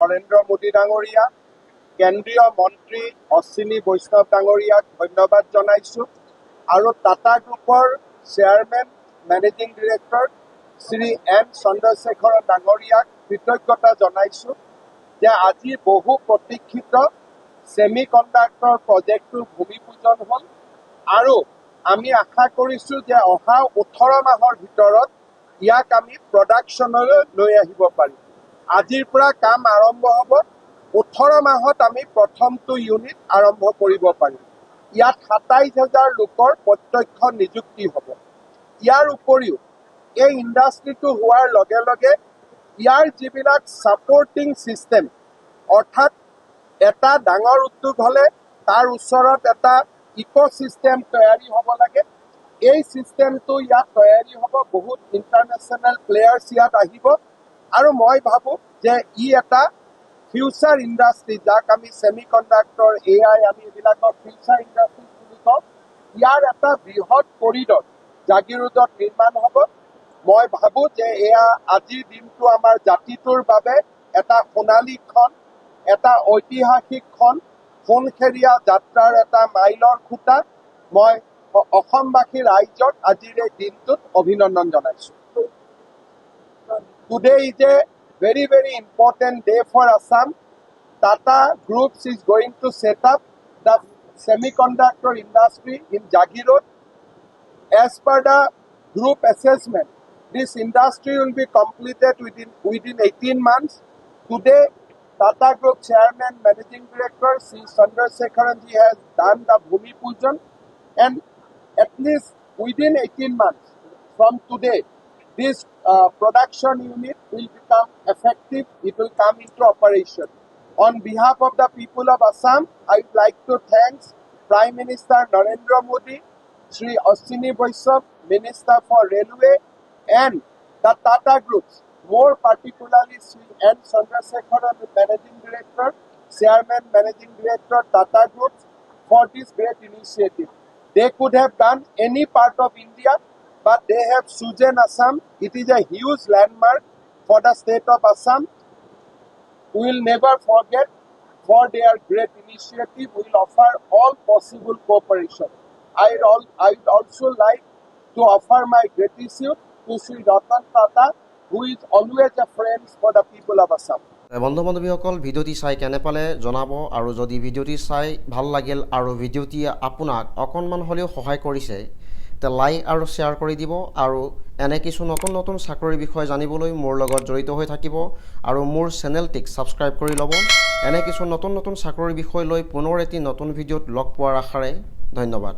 নৰেন্দ্ৰ মোদী ডাঙৰীয়া, কেন্দ্ৰীয় মন্ত্ৰী অশ্বিনী বৈষ্ণৱ ডাঙৰীয়াক ধন্যবাদ জনাইছোঁ আৰু টাটা গ্ৰুপৰ chairman managing director Shri N Chandrashekhar ডাঙৰীয়াক কৃতজ্ঞতা জনাইছোঁ যে আজি বহু প্ৰতীক্ষিত ছেমি কণ্ডাক্টৰ প্ৰজেক্টটোৰ ভূমিপূজন হ'ল আৰু আমি আশা কৰিছোঁ যে অহা 18 মাহৰ ভিতৰত ইয়াক আমি প্ৰডাকশ্যনলৈ লৈ আহিব পাৰিম। আজিৰ পৰা কাম আৰম্ভ হ'ব। 18 মাহত আমি প্ৰথমটো ইউনিট আৰম্ভ কৰিব পাৰিম। ইয়াত 27,000 লোকৰ প্ৰত্যক্ষ নিযুক্তি হ'ব। ইয়াৰ উপৰিও এই ইণ্ডাষ্ট্ৰিটো হোৱাৰ লগে লগে ইয়াৰ যিবিলাক ছাপৰ্টিং ছিষ্টেম, অৰ্থাৎ এটা ডাঙৰ উদ্যোগ হ'লে তাৰ ওচৰত এটা ইক'ছিষ্টেম তৈয়াৰী হ'ব লাগে। এই ছিষ্টেমটো ইয়াত তৈয়াৰী হ'ব, বহুত ইণ্টাৰনেশ্যনেল প্লেয়াৰ্ছ ইয়াত আহিব আৰু মই ভাবোঁ যে ই এটা ফিউচাৰ ইণ্ডাষ্ট্ৰি, যাক আমি ছেমি কণ্ডাক্টৰ AI আমি এইবিলাকৰ ফিউচাৰ ইণ্ডাষ্ট্ৰি বুলি কওঁ, ইয়াৰ এটা বৃহৎ কৰিডৰ জাগিৰোডত নিৰ্মাণ হ'ব। মই ভাবোঁ যে এয়া আজিৰ দিনটো আমাৰ জাতিটোৰ বাবে এটা সোণালী ক্ষণ, এটা ঐতিহাসিক ক্ষণ, সোণসেৰীয়া যাত্ৰাৰ এটা মাইলৰ খুঁটা। মই অসমবাসী ৰাইজক আজিৰ এই দিনটোত অভিনন্দন জনাইছোঁ। Today is a very, very important day for Assam. Tata Groups is going to set up the semiconductor industry in Jagirod. As per the group assessment, this industry will be completed within 18 months. Today, Tata Group Chairman, Managing Director, Sri Chandrasekharan ji has done the Bhumi Pujan, and at least within 18 months from today, this production unit will become effective. It will come into operation. On behalf of the people of Assam, I would like to thank Prime Minister Narendra Modi, Shri Ashwini Vaishnav, Minister for Railway, and the Tata Groups, more particularly Shri N. Chandrasekharan, Managing Director, Chairman, Managing Director, Tata Groups, for this great initiative. They could have done any part of India, but they have chosen Assam. It is a huge landmark for the state of Assam. We will never forget for their great initiative. We will offer all possible cooperation. I would also like to offer my gratitude to Sri Ratan Tata, who is always a friend for the people of Assam. বন্ধু বান্ধৱীসকল, ভিডিঅ'টি চাই কেনে পালে জনাব, আৰু যদি ভিডিঅ'টি চাই ভাল লাগিল আৰু ভিডিঅ'টি আপোনাক অকণমান হ'লেও সহায় কৰিছে, তে লাইক আৰু শ্বেয়াৰ কৰি দিব আৰু এনে কিছু নতুন নতুন চাকৰিৰ বিষয়ে জানিবলৈ মোৰ লগত জড়িত হৈ থাকিব আৰু মোৰ চেনেলটিক ছাবস্ক্ৰাইব কৰি ল'ব। এনে কিছু নতুন নতুন চাকৰিৰ বিষয় লৈ পুনৰ এটি নতুন ভিডিঅ'ত লগ পোৱাৰ আশাৰে ধন্যবাদ।